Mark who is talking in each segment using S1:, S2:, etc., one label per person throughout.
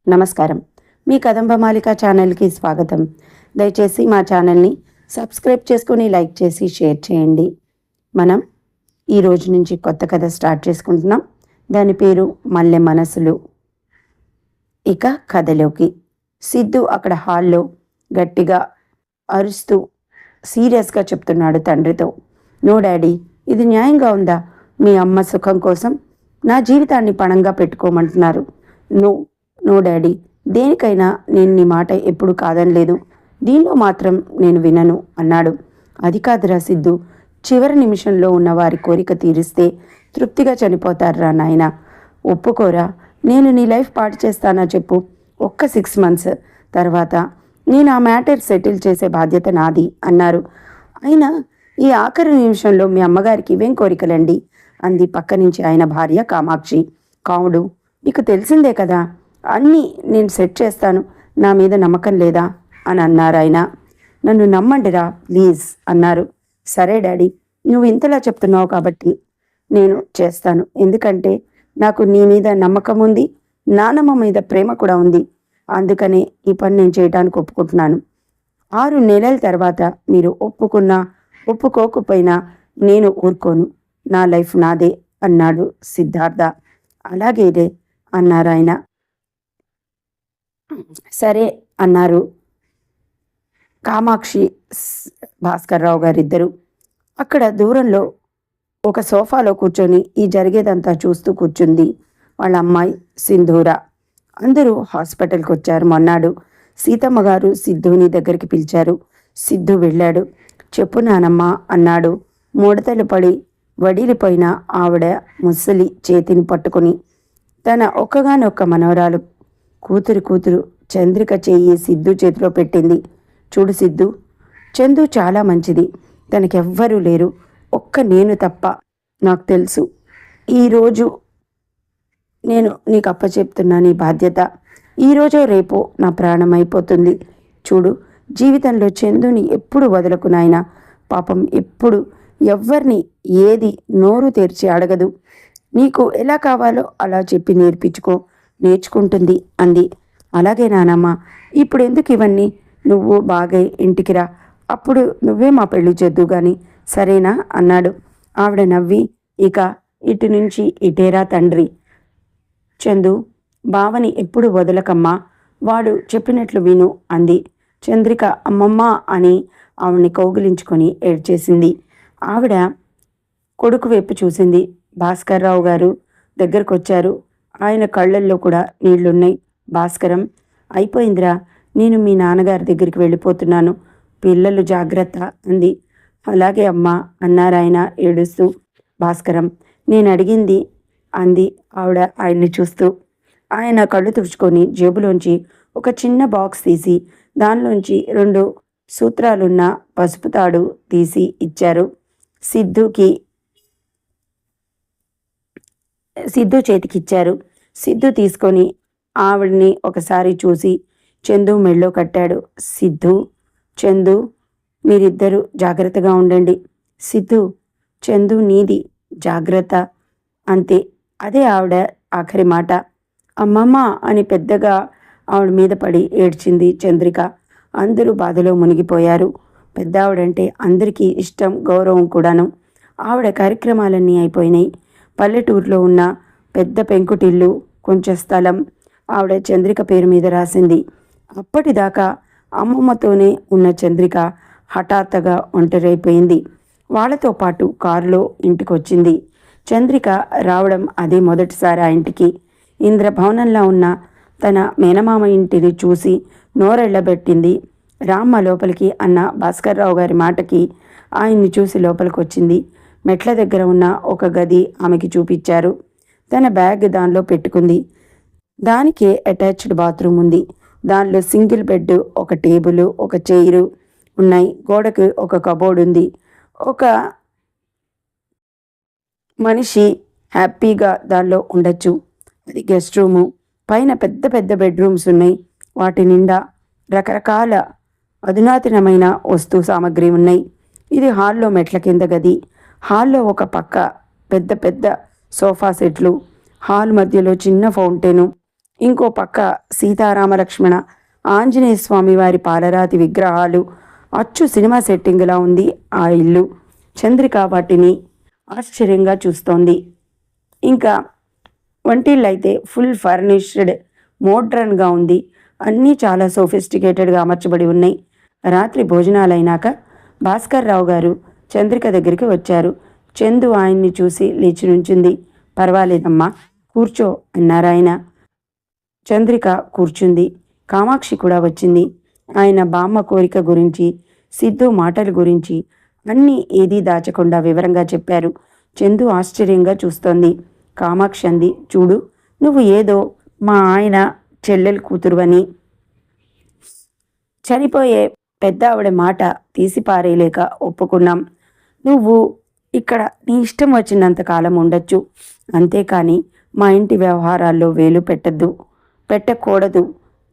S1: నమస్కారం. మీ కదంబమాలిక ఛానల్కి స్వాగతం. దయచేసి మా ఛానల్ని సబ్స్క్రైబ్ చేసుకుని లైక్ చేసి షేర్ చేయండి. మనం ఈ రోజు నుంచి కొత్త కథ స్టార్ట్ చేసుకుంటున్నాం. దాని పేరు మల్లె మనసులు. ఇక కథలోకి. సిద్ధు అక్కడ హాల్లో గట్టిగా అరుస్తూ సీరియస్గా చెప్తున్నాడు తండ్రితో. నో డాడీ, ఇది న్యాయంగా ఉందా? మీ అమ్మ సుఖం కోసం నా జీవితాన్ని పణంగా పెట్టుకోమంటున్నారు. నో డాడీ, దేనికైనా నేను నీ మాట ఎప్పుడు కాదనలేదు. దీనిలో మాత్రం నేను వినను అన్నాడు. అది కాదురా సిద్ధు, చివరి నిమిషంలో ఉన్న వారి కోరిక తీరిస్తే తృప్తిగా చనిపోతారా నాయన. ఒప్పుకోరా, నేను నీ లైఫ్ పాడు చేస్తానా చెప్పు. ఒక్క 6 months తర్వాత నేను ఆ మ్యాటర్ సెటిల్ చేసే బాధ్యత నాది అన్నారు. అయినా ఈ ఆఖరి నిమిషంలో మీ అమ్మగారికి ఇవేం కోరికలండి అంది పక్క నుంచి ఆయన భార్య కామాక్షి. కావుడు, నీకు తెలిసిందే కదా, అన్నీ నేను సెట్ చేస్తాను, నా మీద నమ్మకం లేదా అని అన్నారు ఆయన. నన్ను నమ్మండిరా ప్లీజ్ అన్నారు. సరే డాడీ, నువ్వు ఇంతలా చెప్తున్నావు కాబట్టి నేను చేస్తాను. ఎందుకంటే నాకు నీ మీద నమ్మకం ఉంది, నానమ్మ మీద ప్రేమ కూడా ఉంది. అందుకనే ఈ పని నేను చేయడానికి ఒప్పుకుంటున్నాను. 6 నెలల తర్వాత మీరు ఒప్పుకున్నా ఒప్పుకోకపోయినా నేను ఊరుకోను. నా లైఫ్ నాదే అన్నాడు సిద్ధార్థ. అలాగేదే అన్నారు ఆయన. సరే అన్నారు కామాక్షి, భాస్కర్రావు గారిద్దరు. అక్కడ దూరంలో ఒక సోఫాలో కూర్చొని ఈ జరిగేదంతా చూస్తూ కూర్చుంది వాళ్ళ అమ్మాయి సింధూర. అందరూ హాస్పిటల్కి వచ్చారు మొన్నాడు. సీతమ్మ గారు సిద్ధుని దగ్గరికి పిలిచారు. సిద్ధు వెళ్ళాడు. చెప్పు నానమ్మ అన్నాడు. ముడతలు పడి వడిలిపోయిన ఆవిడ ముసలి చేతిని పట్టుకుని తన ఒక్కగానొక్క మనవరాలు కూతురు చంద్రిక చెయ్యి సిద్ధు చేతిలో పెట్టింది. చూడు సిద్ధు, చందు చాలా మంచిది, తనకెవ్వరూ లేరు, ఒక్క నేను తప్ప. నాకు తెలుసు, ఈరోజు నేను నీకు అప్పచెప్తున్నా నీ బాధ్యత. ఈరోజో రేపో నా ప్రాణం అయిపోతుంది. చూడు, జీవితంలో చందుని ఎప్పుడు వదలకు నాయనా. పాపం ఎప్పుడు ఎవ్వరిని ఏది నోరు తెరిచి అడగదు. నీకు ఎలా కావాలో అలా చెప్పి నేర్చుకుంటుంది అంది. అలాగే నానమ్మ, ఇప్పుడు ఎందుకు ఇవన్నీ? నువ్వు బాగా ఇంటికి రా, అప్పుడు నువ్వే మా పెళ్లి చేద్దు గాని, సరేనా అన్నాడు. ఆవిడ నవ్వి, ఇక ఇటు నుంచి ఇటేరా తండ్రి. చందు, బావని ఎప్పుడు వదలకమ్మా, వాడు చెప్పినట్లు విను అంది. చంద్రిక అమ్మమ్మ అని ఆవిడ్ని కౌగిలించుకొని ఏడ్చేసింది. ఆవిడ కొడుకు వైపు చూసింది. భాస్కర్రావు గారు దగ్గరకు వచ్చారు. ఆయన కళ్ళల్లో కూడా నీళ్లున్నాయి. భాస్కరం, అయిపోయిందిరా, నేను మీ నాన్నగారి దగ్గరికి వెళ్ళిపోతున్నాను, పిల్లలు జాగ్రత్త అంది. అలాగే అమ్మా అన్నారాయన ఏడుస్తూ. భాస్కరం, నేను అడిగింది అంది ఆవిడ ఆయన్ని చూస్తూ. ఆయన కళ్ళు తుడుచుకొని జేబులోంచి ఒక చిన్న బాక్స్ తీసి దానిలోంచి 2 సూత్రాలున్న పసుపు తాడు తీసి ఇచ్చారు. సిద్ధు చేతికిచ్చారు. సిద్ధు తీసుకొని ఆవిడ్ని ఒకసారి చూసి చందు మెళ్ళో కట్టాడు. సిద్ధు, చందు, మీరిద్దరూ జాగ్రత్తగా ఉండండి. సిద్ధు, చందు నీది, జాగ్రత్త. అంతే, అదే ఆవిడ ఆఖరి మాట. అమ్మమ్మ అని పెద్దగా ఆవిడ మీద పడి ఏడ్చింది చంద్రిక. అందరూ బాధలో మునిగిపోయారు. పెద్దావిడంటే అందరికీ ఇష్టం, గౌరవం కూడాను. ఆవిడ కార్యక్రమాలన్నీ అయిపోయినాయి. పల్లెటూరులో ఉన్న పెద్ద పెంకుటిల్లు, కొంచెం స్థలం ఆవిడ చంద్రిక పేరు మీద రాసింది. అప్పటిదాకా అమ్మమ్మతోనే ఉన్న చంద్రిక హఠాత్తుగా ఒంటరైపోయింది. వాళ్ళతో పాటు కారులో ఇంటికొచ్చింది. చంద్రిక రావడం అదే మొదటిసారి ఆ ఇంటికి. ఇంద్రభవనంలా ఉన్న తన మేనమామ ఇంటిని చూసి నోరెళ్లబెట్టింది. రామ్మ లోపలికి అన్న భాస్కర్రావు గారి మాటకి ఆయన్ని చూసి లోపలికి వచ్చింది. మెట్ల దగ్గర ఉన్న ఒక గది ఆమెకి చూపించారు. తన బ్యాగ్ దానిలో పెట్టుకుంది. దానికే అటాచ్డ్ బాత్రూమ్ ఉంది. దానిలో సింగిల్ బెడ్, ఒక టేబుల్, ఒక చైరు ఉన్నాయి. గోడకు ఒక కబోర్డ్ ఉంది. ఒక మనిషి హ్యాపీగా దానిలో ఉండొచ్చు. అది గెస్ట్ రూము. పైన పెద్ద పెద్ద బెడ్రూమ్స్ ఉన్నాయి. వాటి నిండా రకరకాల అధునాతనమైన వస్తు సామాగ్రి ఉన్నాయి. ఇది హాల్లో మెట్ల కింద గది. హాల్లో ఒక పక్క పెద్ద పెద్ద సోఫా సెట్లు, హాల్ మధ్యలో చిన్న ఫౌంటైను, ఇంకో పక్క సీతారామ లక్ష్మణ ఆంజనేయ స్వామి వారి పాలరాతి విగ్రహాలు, అచ్చు సినిమా సెట్టింగ్లా ఉంది ఆ ఇల్లు. చంద్రిక వాటిని ఆశ్చర్యంగా చూస్తోంది. ఇంకా వంటిల్లు అయితే ఫుల్ ఫర్నిష్డ్, మోడ్రన్గా ఉంది. అన్నీ చాలా సోఫిస్టికేటెడ్గా అమర్చబడి ఉన్నాయి. రాత్రి భోజనాలైనాక భాస్కర్ రావు గారు చంద్రిక దగ్గరికి వచ్చారు. చందు ఆయన్ని చూసి లేచి నుంచింది. పర్వాలేదమ్మా, కూర్చో అన్నారాయన. చంద్రిక కూర్చుంది. కామాక్షి కూడా వచ్చింది. ఆయన బామ్మ కోరిక గురించి, సిద్ధు మాటల గురించి అన్నీ ఏదీ దాచకుండా వివరంగా చెప్పారు. చందు ఆశ్చర్యంగా చూస్తోంది. కామాక్షి అంది, చూడు, నువ్వు ఏదో మా ఆయన చెల్లెలు కూతురువని, చనిపోయే పెద్ద ఆవిడ మాట తీసి పారేయలేక ఒప్పుకున్నాం. నువ్వు ఇక్కడ నీ ఇష్టం వచ్చినంత కాలం ఉండొచ్చు, అంతేకాని మా ఇంటి వ్యవహారాల్లో వేలు పెట్టకూడదు.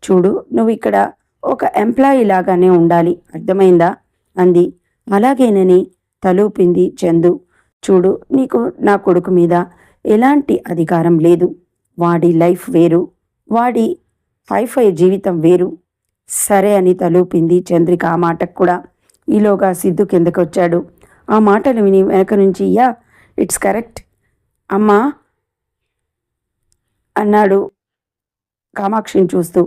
S1: చూడు, నువ్వు ఇక్కడ ఒక ఎంప్లాయీ లాగానే ఉండాలి, అర్థమైందా అంది. అలాగేనని తలూపింది చందు. చూడు, నీకు నా కొడుకు మీద ఎలాంటి అధికారం లేదు. వాడి లైఫ్ వేరు, వాడి హైఫై జీవితం వేరు. సరే అని తలూపింది చంద్రిక ఆ మాటకు కూడా. ఈలోగా సిద్ధు కిందకి వచ్చాడు. ఆ మాటలు విని వెనక నుంచి, యా, ఇట్స్ కరెక్ట్ అమ్మా అన్నాడు కామాక్షిని చూస్తూ.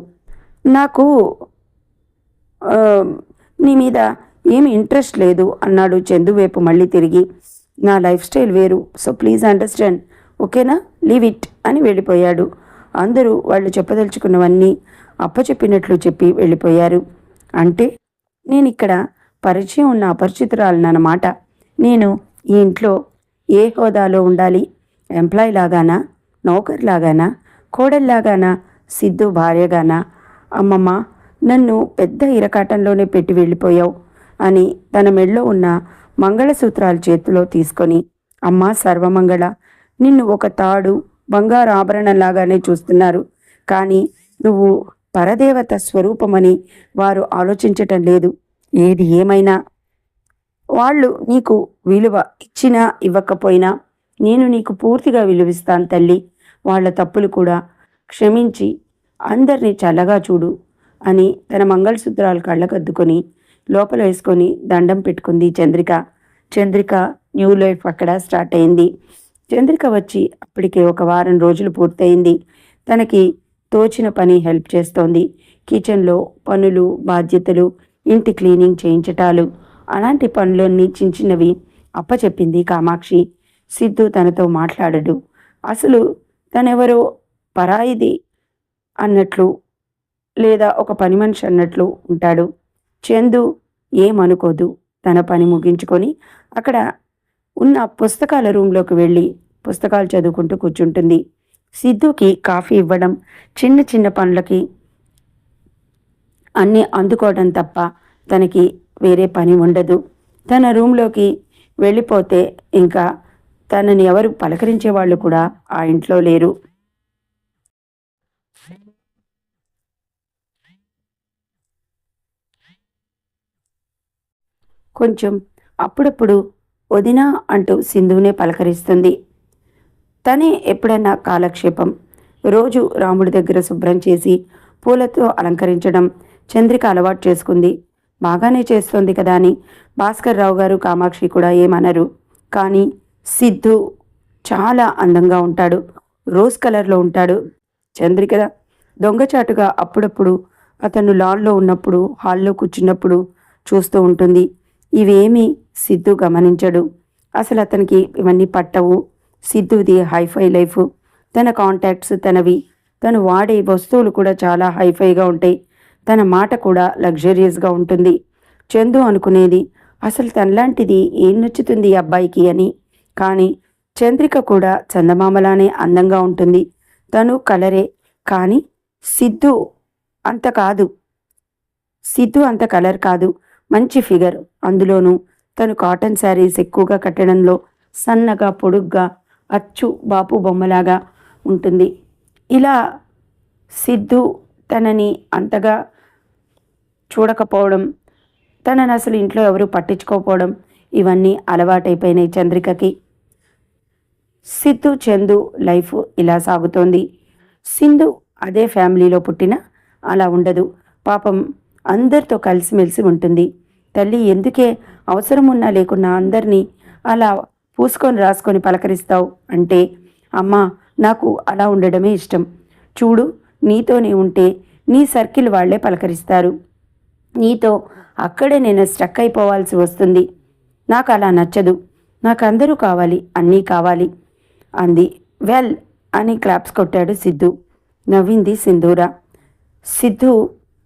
S1: నాకు నీ మీద ఏమి ఇంట్రెస్ట్ లేదు అన్నాడు చందు వైపు మళ్ళీ తిరిగి. నా లైఫ్ స్టైల్ వేరు, సో ప్లీజ్ అండర్స్టాండ్, ఓకేనా, లీవ్ ఇట్ అని వెళ్ళిపోయాడు. అందరూ వాళ్ళు చెప్పదలుచుకున్నవన్నీ అప్పచెప్పినట్లు చెప్పి వెళ్ళిపోయారు. అంటే నేను ఇక్కడ పరిచయం ఉన్న అపరిచితురాలన్నమాట. నేను ఈ ఇంట్లో ఏ హోదాలో ఉండాలి? ఎంప్లాయ్ లాగానా, నౌకర్ లాగానా, కోడల్లాగానా, సిద్ధు భార్యగానా? అమ్మమ్మ, నన్ను పెద్ద ఇరకాటంలోనే పెట్టి వెళ్ళిపోయావు అని తన మెడలో ఉన్న మంగళసూత్రాలు చేతిలో తీసుకొని, అమ్మా సర్వమంగళ, నిన్ను ఒక తాడు బంగారు ఆభరణంలాగానే చూస్తున్నారు, కానీ నువ్వు పరదేవత స్వరూపమని వారు ఆలోచించటం లేదు. ఏది ఏమైనా వాళ్ళు నీకు విలువ ఇచ్చినా ఇవ్వకపోయినా నేను నీకు పూర్తిగా విలువిస్తాను తల్లి. వాళ్ళ తప్పులు కూడా క్షమించి అందరినీ చల్లగా చూడు అని తన మంగళసూత్రాలు కళ్ళకద్దుకొని లోపల వేసుకొని దండం పెట్టుకుంది చంద్రిక. చంద్రిక న్యూ లైఫ్ అక్కడ స్టార్ట్ అయింది. చంద్రిక వచ్చి అప్పటికే ఒక వారం రోజులు పూర్తయింది. తనకి తోచిన పని హెల్ప్ చేస్తోంది. కిచెన్లో పనులు, బాధ్యతలు, ఇంటి క్లీనింగ్ చేయించటాలు, అలాంటి పనులన్నీ చిన్న చిన్నవి అప్పచెప్పింది కామాక్షి. సిద్ధు తనతో మాట్లాడడు. అసలు తనెవరో పరాయిది అన్నట్లు లేదా ఒక పని మనిషి అన్నట్లు ఉంటాడు. చందు ఏమనుకోదు. తన పని ముగించుకొని అక్కడ ఉన్న పుస్తకాల రూమ్లోకి వెళ్ళి పుస్తకాలు చదువుకుంటూ కూర్చుంటుంది. సిద్ధుకి కాఫీ ఇవ్వడం, చిన్న చిన్న పనులకి అన్నీ అందుకోవడం తప్ప తనకి వేరే పని ఉండదు. తన రూమ్లోకి వెళ్ళిపోతే ఇంకా తనని ఎవరు పలకరించే వాళ్ళు కూడా ఆ ఇంట్లో లేరు. కొంచెం అప్పుడప్పుడు వదినా అంటూ సింధునే పలకరిస్తుంది. తనే ఎప్పుడైనా కాలక్షేపం. రోజు రాముడి దగ్గర శుభ్రం చేసి పూలతో అలంకరించడం చంద్రిక అలవాటు చేసుకుంది. బాగానే చేస్తోంది కదా అని భాస్కర్ రావు గారు, కామాక్షి కూడా ఏమనరు. కానీ సిద్ధు చాలా అందంగా ఉంటాడు, రోజ్ కలర్లో ఉంటాడు. చంద్రిక దొంగచాటుగా అప్పుడప్పుడు అతను లాన్లో ఉన్నప్పుడు, హాల్లో కూర్చున్నప్పుడు చూస్తూ ఉంటుంది. ఇవేమీ సిద్ధు గమనించడు. అసలు అతనికి ఇవన్నీ పట్టవు. సిద్ధుది హైఫై లైఫ్. తన కాంటాక్ట్స్ తనవి. తను వాడే వస్తువులు కూడా చాలా హైఫైగా ఉంటాయి. తన మాట కూడా లగ్జరియస్గా ఉంటుంది. చందు అనుకునేది, అసలు తనలాంటిది ఏం నచ్చుతుంది ఈ అబ్బాయికి అని. కానీ చంద్రిక కూడా చందమామలానే అందంగా ఉంటుంది. తను కలరే, కానీ సిద్ధు అంత కాదు. సిద్ధు అంత కలర్ కాదు, మంచి ఫిగర్. అందులోనూ తను కాటన్ శారీస్ ఎక్కువగా కట్టడంలో సన్నగా, పొడుగ్గా, అచ్చు బాపు బొమ్మలాగా ఉంటుంది. ఇలా సిద్ధు తనని అంతగా చూడకపోవడం, తనని అసలు ఇంట్లో ఎవరు పట్టించుకోకపోవడం, ఇవన్నీ అలవాటైపోయినాయి చంద్రికకి. సిద్ధు చందు లైఫ్ ఇలా సాగుతోంది. సింధు అదే ఫ్యామిలీలో పుట్టినా అలా ఉండదు. పాపం అందరితో కలిసిమెలిసి ఉంటుంది. తల్లి ఎందుకే అవసరం ఉన్నా లేకున్నా అందరినీ అలా పూసుకొని రాసుకొని పలకరిస్తావు అంటే, అమ్మా నాకు అలా ఉండడమే ఇష్టం. చూడు, నీతోనే ఉంటే నీ సర్కిల్ వాళ్లే పలకరిస్తారు. నీతో అక్కడే నేను స్ట్రక్ అయిపోవాల్సి వస్తుంది. నాకు అలా నచ్చదు. నాకు అందరూ కావాలి, అన్నీ కావాలి అంది. వెల్ అని క్లాప్స్ కొట్టాడు సిద్ధు. నవ్వింది సింధూర.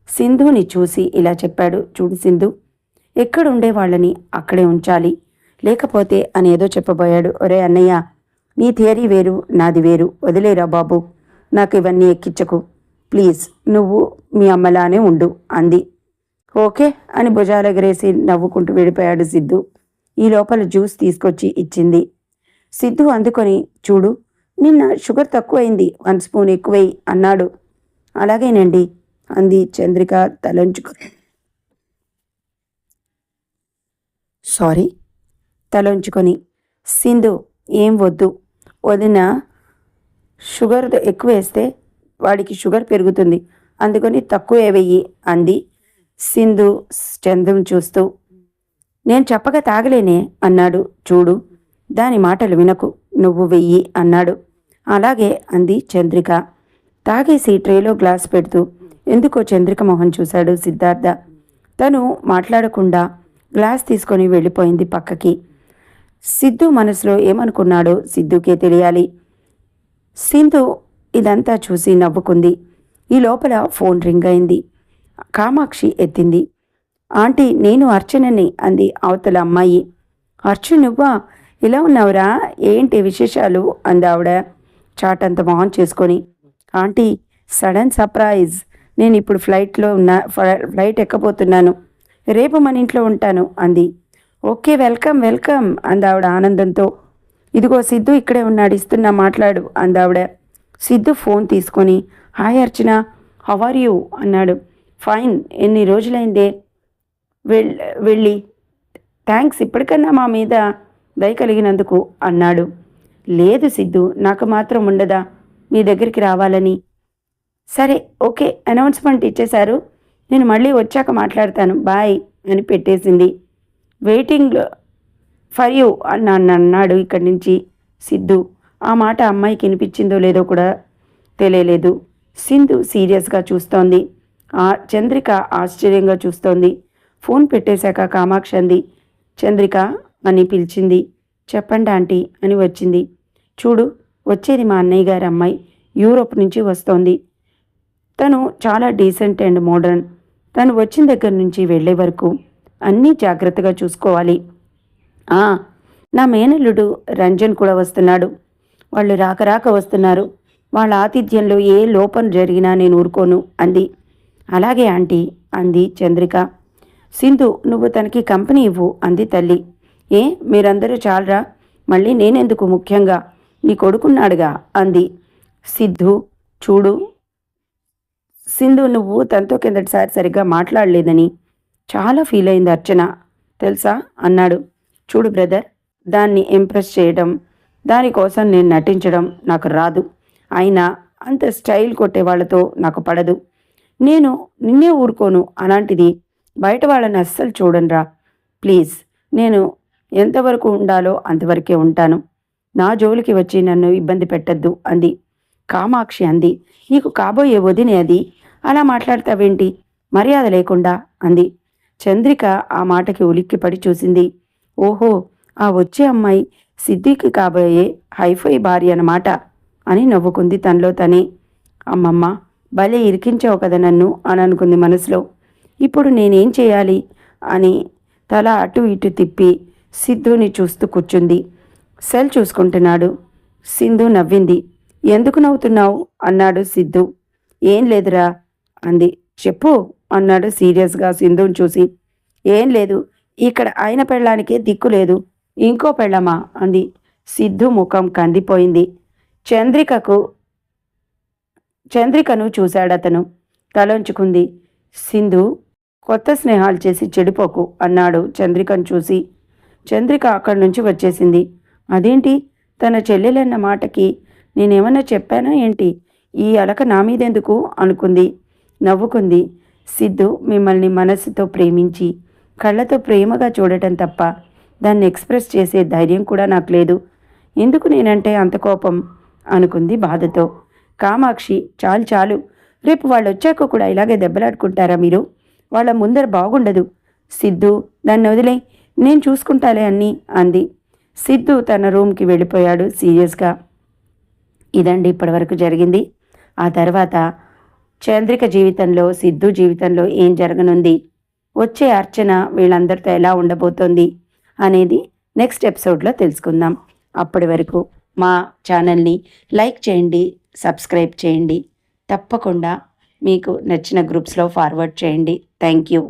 S1: సింధుని చూసి ఇలా చెప్పాడు, చూడు సింధు, ఎక్కడుండే వాళ్ళని అక్కడే ఉంచాలి, లేకపోతే అని ఏదో చెప్పబోయాడు. ఒరే అన్నయ్య, నీ థియరీ వేరు, నాది వేరు, వదిలేరా బాబు, నాకు ఇవన్నీ ఎక్కించకు ప్లీజ్, నువ్వు మీ అమ్మలానే ఉండు అంది. ఓకే అని భుజాలెగరేసి నవ్వుకుంటూ వెళ్ళిపోయాడు సిద్ధు. ఈ లోపల జ్యూస్ తీసుకొచ్చి ఇచ్చింది. సిద్ధు అందుకొని, చూడు నిన్న షుగర్ తక్కువైంది, 1 స్పూన్ ఎక్కువై అన్నాడు. అలాగేనండి అంది చంద్రిక తలొంచుకొని. సింధు, ఏం వద్దు వదిన, షుగర్ ఎక్కువ వేస్తే వాడికి షుగర్ పెరుగుతుంది, అందుకని తక్కువే వెయ్యి అంది సింధు చంద్రం చూస్తూ. నేను చెప్పగా తాగలేనే అన్నాడు. చూడు, దాని మాటలు వినకు, నువ్వు వెయ్యి అన్నాడు. అలాగే అంది చంద్రిక. తాగేసి ట్రేలో గ్లాస్ పెడుతూ ఎందుకో చంద్రిక మొహం చూశాడు సిద్ధార్థ. తను మాట్లాడకుండా గ్లాస్ తీసుకొని వెళ్ళిపోయింది పక్కకి. సిద్ధు మనసులో ఏమనుకున్నాడో సిద్ధుకే తెలియాలి. సింధు ఇదంతా చూసి నవ్వుకుంది. ఈ లోపల ఫోన్ రింగ్ అయింది. కామాక్షి ఎత్తింది. ఆంటీ, నేను అర్చనని అంది అవతల అమ్మాయి. అర్చు నువ్వా, ఇలా ఉన్నావురా, ఏంటి విశేషాలు అంది ఆవిడ చాటంత మొహం చేసుకొని. ఆంటీ, సడన్ సర్ప్రైజ్, నేను ఇప్పుడు ఫ్లైట్ ఎక్కబోతున్నాను, రేపు మన ఇంట్లో ఉంటాను అంది. ఓకే, వెల్కమ్ వెల్కమ్ అంది ఆవిడ ఆనందంతో. ఇదిగో సిద్ధు ఇక్కడే ఉన్నాడు, ఇస్తున్నా మాట్లాడు అంది ఆవిడ. సిద్ధు ఫోన్ తీసుకొని, hi Archana, how are you అన్నాడు. ఫైన్, ఎన్ని రోజులైందే వెళ్ళి, థ్యాంక్స్ ఇప్పటికన్నా మా మీద దయ కలిగినందుకు అన్నాడు. లేదు సిద్ధు, నాకు మాత్రం ఉండదా మీ దగ్గరికి రావాలని. సరే ఓకే, అనౌన్స్మెంట్ ఇచ్చేశారు, నేను మళ్ళీ వచ్చాక మాట్లాడతాను, బాయ్ అని పెట్టేసింది. వెయిటింగ్ ఫర్ యూ అన్నాడు ఇక్కడి నుంచి సిద్ధు. ఆ మాట అమ్మాయికి వినిపించిందో లేదో కూడా తెలియలేదు. సింధు సీరియస్గా చూస్తోంది. చంద్రిక ఆశ్చర్యంగా చూస్తోంది. ఫోన్ పెట్టేశాక కామాక్షి అంది, చంద్రిక అని పిలిచింది. చెప్పండి ఆంటీ అని వచ్చింది. చూడు, వచ్చేది మా అన్నయ్య గారి అమ్మాయి, యూరోప్ నుంచి వస్తోంది. తను చాలా డీసెంట్ అండ్ మోడర్న్. తను వచ్చిన దగ్గర నుంచి వెళ్ళే వరకు అన్నీ జాగ్రత్తగా చూసుకోవాలి. నా మేనల్లుడు రంజన్ కూడా వస్తున్నాడు. వాళ్ళు రాక వస్తున్నారు. వాళ్ళ ఆతిథ్యంలో ఏ లోపం జరిగినా నేను ఊరుకోను అంది. అలాగే ఆంటీ అంది చంద్రిక. సింధు, నువ్వు తనకి కంపెనీ ఇవ్వు అంది తల్లి. మీరందరూ చాలరా, మళ్ళీ నేనెందుకు, ముఖ్యంగా నీ కొడుకున్నాడుగా అంది. సిద్ధు, చూడు సింధు, నువ్వు తనతో కిందటిసారి సరిగ్గా మాట్లాడలేదని చాలా ఫీల్ అయింది అర్చన, తెలుసా అన్నాడు. చూడు బ్రదర్, దాన్ని ఇంప్రెస్ చేయడం, దానికోసం నేను నటించడం నాకు రాదు. అయినా అంత స్టైల్ కొట్టే వాళ్ళతో నాకు పడదు. నేను నిన్నే ఊరుకోను, అలాంటిది బయట వాళ్ళని అస్సలు చూడనురా. ప్లీజ్, నేను ఎంతవరకు ఉండాలో అంతవరకే ఉంటాను. నా జోలికి వచ్చి నన్ను ఇబ్బంది పెట్టద్దు అంది. కామాక్షి అంది, నీకు కాబోయే వదినే అది, అలా మాట్లాడతావేంటి, మర్యాద లేకుండా అంది. చంద్రిక ఆ మాటకి ఉలిక్కిపడి చూసింది. ఓహో, ఆ వచ్చే అమ్మాయి సిద్ధికి కాబోయే హైఫై భార్య అన్నమాట అని నవ్వుకుంది తనలో తనే. అమ్మమ్మ, భలే ఇరికించావు కదా నన్ను అని అనుకుంది మనసులో. ఇప్పుడు నేనేం చేయాలి అని తల అటు ఇటు తిప్పి సిద్ధుని చూస్తూ కూర్చుంది. సెల్ చూసుకుంటున్నాడు. సింధు నవ్వింది. ఎందుకు నవ్వుతున్నావు అన్నాడు సిద్ధు. ఏం లేదురా అంది. చెప్పు అన్నాడు సీరియస్గా సింధుని చూసి. ఏం లేదు, ఇక్కడ ఆయన పెళ్ళానికే దిక్కు లేదు, ఇంకో పెళ్ళమా అంది. సిద్ధు ముఖం కందిపోయింది. చంద్రికను చూశాడతను. తలంచుకుంది. సింధు, కొత్త స్నేహాలు చేసి చెడిపోకు అన్నాడు చంద్రికను చూసి. చంద్రిక అక్కడి నుంచి వచ్చేసింది. అదేంటి, తన చెల్లెలన్న మాటకి నేనేమన్నా చెప్పానా ఏంటి, ఈ అలక నా మీదెందుకు అనుకుంది. నవ్వుకుంది. సిద్ధు మిమ్మల్ని మనస్సుతో ప్రేమించి కళ్ళతో ప్రేమగా చూడటం తప్ప దాన్ని ఎక్స్ప్రెస్ చేసే ధైర్యం కూడా నాకు లేదు. ఎందుకు నేనంటే అంత కోపం అనుకుంది బాధతో. కామాక్షి, చాలు చాలు, రేపు వాళ్ళు వచ్చాక కూడా ఇలాగే దెబ్బలాడుకుంటారా మీరు? వాళ్ళ ముందర బాగుండదు. సిద్ధు, దాన్ని వదిలే, నేను చూసుకుంటాలే అన్నీ అంది. సిద్ధు తన రూమ్కి వెళ్ళిపోయాడు సీరియస్గా. ఇదండి ఇప్పటివరకు జరిగింది. ఆ తర్వాత చంద్రిక జీవితంలో, సిద్ధు జీవితంలో ఏం జరగనుంది, వచ్చే అర్చన వీళ్ళందరితో ఎలా ఉండబోతోంది అనేది నెక్స్ట్ ఎపిసోడ్లో తెలుసుకుందాం. అప్పటి వరకు మా ఛానల్ని లైక్ చేయండి, సబ్స్క్రైబ్ చేయండి. తప్పకుండా మీకు నచ్చిన గ్రూప్స్లో ఫార్వర్డ్ చేయండి. Thank you.